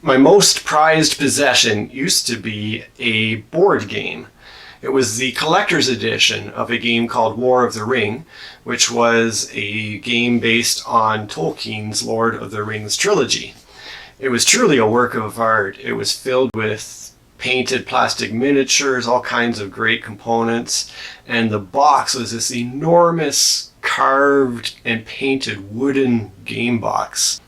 My most prized possession used to be a board game. It was the collector's edition of a game called War of the Ring, which was a game based on Tolkien's Lord of the Rings trilogy. It was truly a work of art. It was filled with painted plastic miniatures, all kinds of great components, and the box was this enormous carved and painted wooden game box.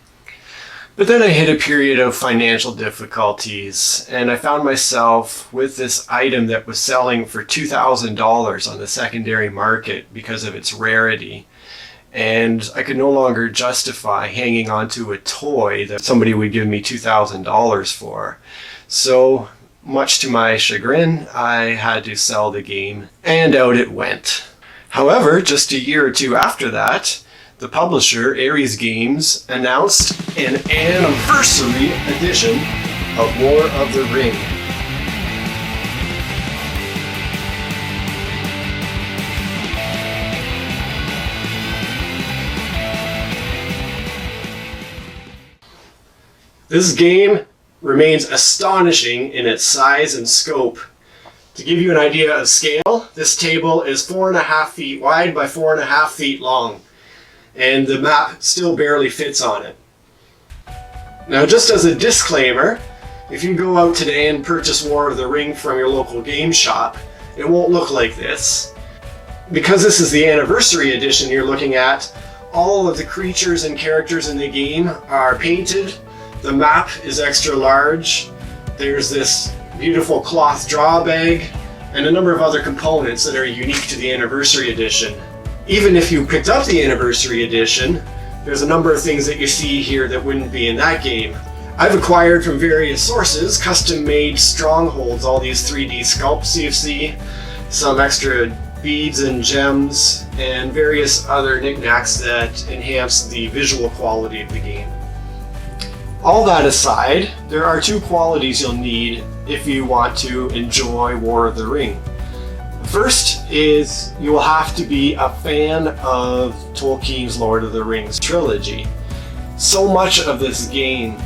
But then I hit a period of financial difficulties, and I found myself with this item that was selling for $2,000 on the secondary market because of its rarity. And I could no longer justify hanging on to a toy that somebody would give me $2,000 for. So, much to my chagrin, I had to sell the game, and out it went. However, just a year or two after that, the publisher, Ares Games, announced an anniversary edition of War of the Ring. This game remains astonishing in its size and scope. To give you an idea of scale, this table is 4.5 feet wide by 4.5 feet long, and the map still barely fits on it. Now, just as a disclaimer, if you go out today and purchase War of the Ring from your local game shop, it won't look like this. Because this is the anniversary edition you're looking at, all of the creatures and characters in the game are painted. The map is extra large. There's this beautiful cloth draw bag and a number of other components that are unique to the anniversary edition. Even if you picked up the anniversary edition, there's a number of things that you see here that wouldn't be in that game. I've acquired from various sources custom-made strongholds, all these 3D sculpts you see, some extra beads and gems, and various other knickknacks that enhance the visual quality of the game. All that aside, there are two qualities you'll need if you want to enjoy War of the Ring. The first is you will have to be a fan of Tolkien's Lord of the Rings trilogy. So much of this game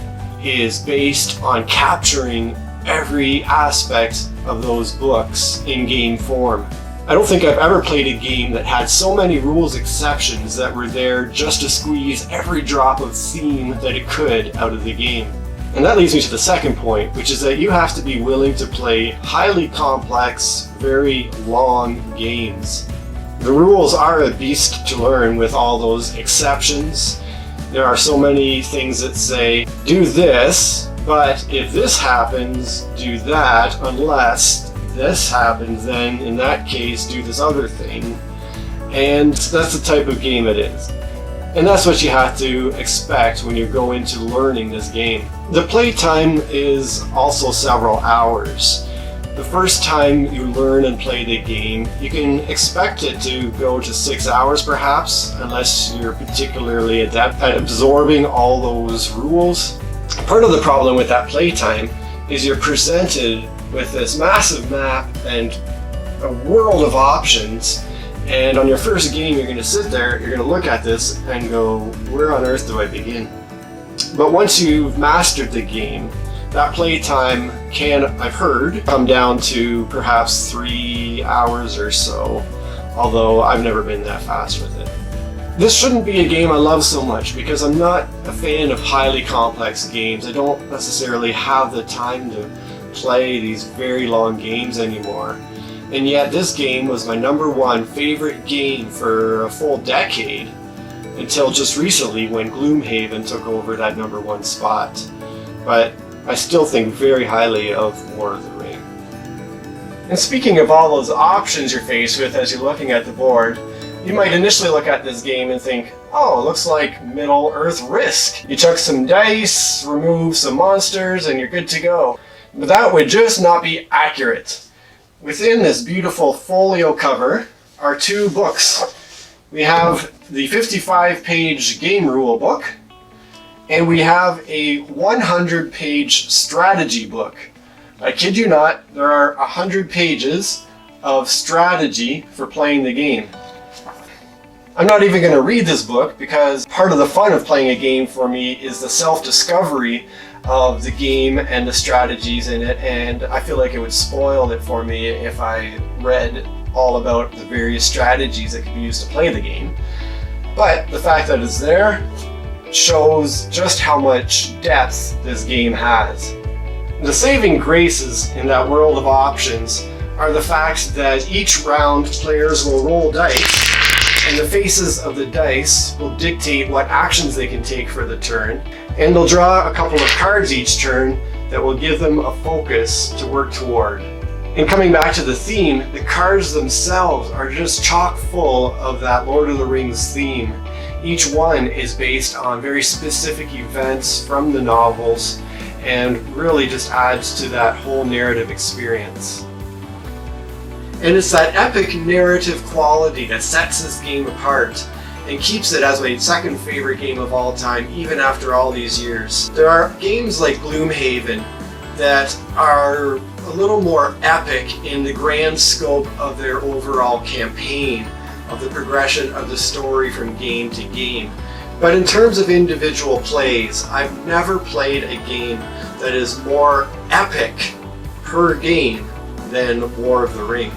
is based on capturing every aspect of those books in game form. I don't think I've ever played a game that had so many rules exceptions that were there just to squeeze every drop of theme that it could out of the game. And that leads me to the second point, which is that you have to be willing to play highly complex, very long games. The rules are a beast to learn with all those exceptions. There are so many things that say, do this, but if this happens, do that, unless this happens, then in that case do this other thing. And that's the type of game it is. And that's what you have to expect when you go into learning this game. The playtime is also several hours. The first time you learn and play the game, you can expect it to go to 6 hours perhaps, unless you're particularly adept at absorbing all those rules. Part of the problem with that playtime is you're presented with this massive map and a world of options, and on your first game you're going to sit there, you're going to look at this and go, where on earth do I begin? But once you've mastered the game, that playtime can, I've heard, come down to perhaps 3 hours or so, although I've never been that fast with it. This shouldn't be a game I love so much because I'm not a fan of highly complex games. I don't necessarily have the time to play these very long games anymore. And yet this game was my #1 favorite game for a full decade, until just recently when Gloomhaven took over that #1 spot. But I still think very highly of War of the Ring. And speaking of all those options you're faced with as you're looking at the board, you might initially look at this game and think, oh, it looks like Middle-earth Risk. You chuck some dice, remove some monsters, and you're good to go. But that would just not be accurate. Within this beautiful folio cover are 2 books. We have the 55-page game rule book, and we have a 100-page strategy book. I kid you not, there are 100 pages of strategy for playing the game. I'm not even going to read this book because part of the fun of playing a game for me is the self-discovery of the game and the strategies in it, and I feel like it would spoil it for me if I read all about the various strategies that can be used to play the game. But the fact that it's there shows just how much depth this game has. The saving graces in that world of options are the fact that each round players will roll dice, and the faces of the dice will dictate what actions they can take for the turn, and they'll draw a couple of cards each turn that will give them a focus to work toward. And coming back to the theme, the cards themselves are just chock full of that Lord of the Rings theme. Each one is based on very specific events from the novels and really just adds to that whole narrative experience. And it's that epic narrative quality that sets this game apart and keeps it as my second favorite game of all time, even after all these years. There are games like Gloomhaven that are a little more epic in the grand scope of their overall campaign, of the progression of the story from game to game. But in terms of individual plays, I've never played a game that is more epic per game than War of the Ring.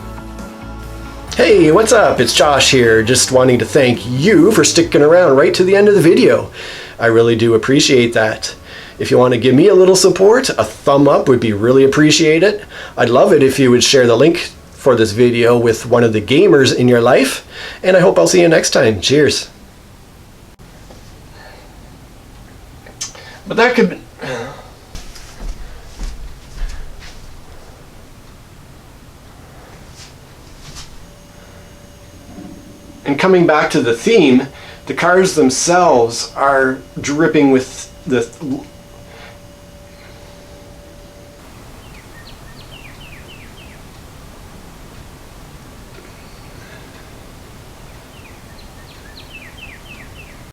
Hey, what's up? It's Josh here, just wanting to thank you for sticking around right to the end of the video. I really do appreciate that. If you want to give me a little support, a thumb up would be really appreciated. I'd love it if you would share the link for this video with one of the gamers in your life, and I hope I'll see you next time. Cheers. But that could be... And coming back to the theme, the cards themselves are dripping with the